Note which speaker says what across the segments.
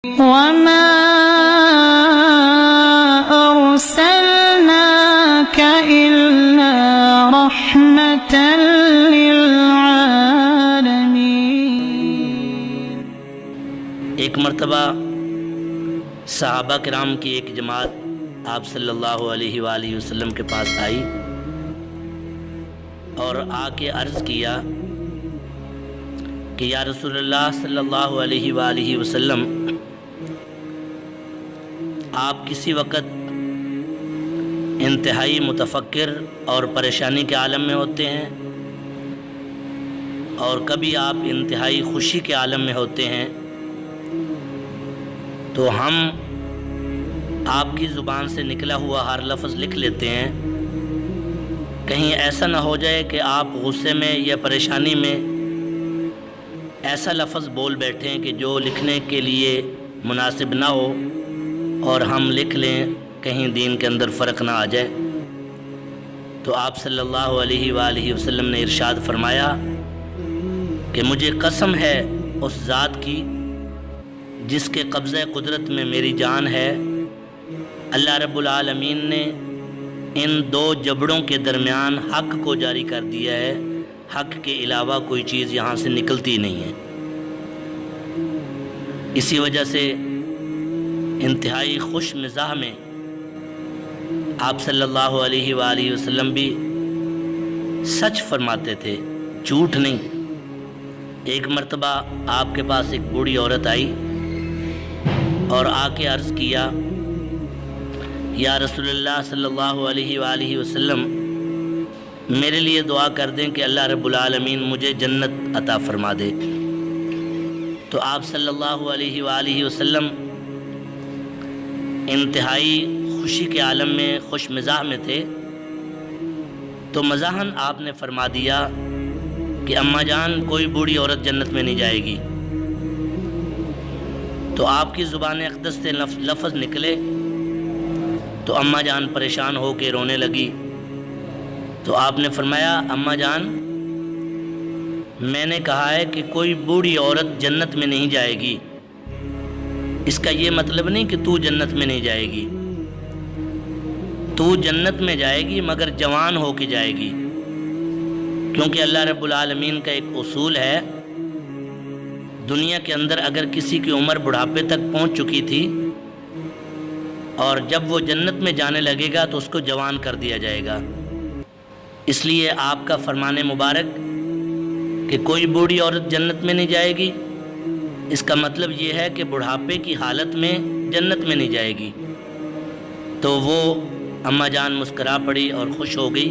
Speaker 1: وما أرسلناك إلا رحمة للعالمين۔
Speaker 2: ایک مرتبہ صحابہ کرام کی ایک جماعت آپ صلی اللہ علیہ وآلہ وسلم کے پاس آئی اور آ کے عرض کیا کہ یا رسول اللہ صلی اللہ علیہ وآلہ وسلم، آپ کسی وقت انتہائی متفکر اور پریشانی کے عالم میں ہوتے ہیں اور کبھی آپ انتہائی خوشی کے عالم میں ہوتے ہیں، تو ہم آپ کی زبان سے نکلا ہوا ہر لفظ لکھ لیتے ہیں، کہیں ایسا نہ ہو جائے کہ آپ غصے میں یا پریشانی میں ایسا لفظ بول بیٹھیں کہ جو لکھنے کے لیے مناسب نہ ہو اور ہم لکھ لیں، کہیں دین کے اندر فرق نہ آ جائے۔ تو آپ صلی اللہ علیہ وآلہ وسلم نے ارشاد فرمایا کہ مجھے قسم ہے اس ذات کی جس کے قبضہ قدرت میں میری جان ہے، اللہ رب العالمین نے ان دو جبڑوں کے درمیان حق کو جاری کر دیا ہے، حق کے علاوہ کوئی چیز یہاں سے نکلتی نہیں ہے۔ اسی وجہ سے انتہائی خوش مزاح میں آپ صلی اللہ علیہ وآلہ وسلم بھی سچ فرماتے تھے، جھوٹ نہیں۔ ایک مرتبہ آپ کے پاس ایک بوڑھی عورت آئی اور آ کے عرض کیا یا رسول اللہ صلی اللہ علیہ وآلہ وسلم، میرے لیے دعا کر دیں کہ اللہ رب العالمین مجھے جنت عطا فرما دے۔ تو آپ صلی اللہ علیہ وآلہ وسلم انتہائی خوشی کے عالم میں خوش مزاح میں تھے، تو مزاحاً آپ نے فرما دیا کہ اماں جان، کوئی بوڑھی عورت جنت میں نہیں جائے گی۔ تو آپ کی زبان اقدس سے لفظ نکلے تو اماں جان پریشان ہو کے رونے لگی۔ تو آپ نے فرمایا اماں جان، میں نے کہا ہے کہ کوئی بوڑھی عورت جنت میں نہیں جائے گی، اس کا یہ مطلب نہیں کہ تو جنت میں نہیں جائے گی، تو جنت میں جائے گی مگر جوان ہو کے جائے گی، کیونکہ اللہ رب العالمین کا ایک اصول ہے، دنیا کے اندر اگر کسی کی عمر بڑھاپے تک پہنچ چکی تھی اور جب وہ جنت میں جانے لگے گا تو اس کو جوان کر دیا جائے گا۔ اس لیے آپ کا فرمان مبارک کہ کوئی بوڑھی عورت جنت میں نہیں جائے گی، اس کا مطلب یہ ہے کہ بڑھاپے کی حالت میں جنت میں نہیں جائے گی۔ تو وہ اماں جان مسکرا پڑی اور خوش ہو گئی۔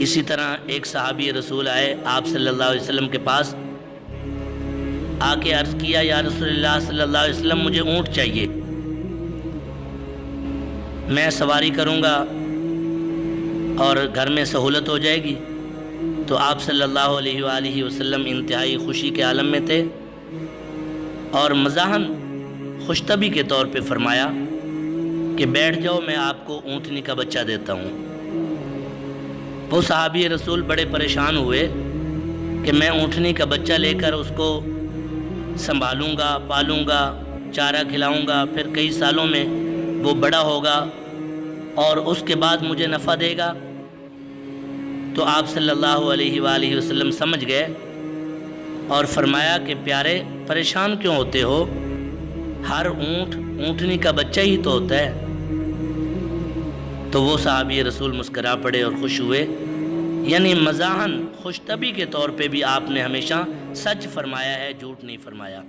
Speaker 2: اسی طرح ایک صحابی رسول آئے آپ صلی اللہ علیہ وسلم کے پاس، آ کے عرض کیا یا رسول اللہ صلی اللہ علیہ وسلم، مجھے اونٹ چاہیے، میں سواری کروں گا اور گھر میں سہولت ہو جائے گی۔ تو آپ صلی اللہ علیہ وآلہ وسلم انتہائی خوشی کے عالم میں تھے اور مزاحاً خوشطبی کے طور پہ فرمایا کہ بیٹھ جاؤ، میں آپ کو اونٹنی کا بچہ دیتا ہوں۔ وہ صحابی رسول بڑے پریشان ہوئے کہ میں اونٹنی کا بچہ لے کر اس کو سنبھالوں گا، پالوں گا، چارہ کھلاؤں گا، پھر کئی سالوں میں وہ بڑا ہوگا اور اس کے بعد مجھے نفع دے گا۔ تو آپ صلی اللہ علیہ وآلہ وسلم سمجھ گئے اور فرمایا کہ پیارے، پریشان کیوں ہوتے ہو، ہر اونٹنی کا بچہ ہی تو ہوتا ہے۔ تو وہ صحابی رسول مسکرا پڑے اور خوش ہوئے، یعنی مزاحاً خوش طبی کے طور پہ بھی آپ نے ہمیشہ سچ فرمایا ہے، جھوٹ نہیں فرمایا۔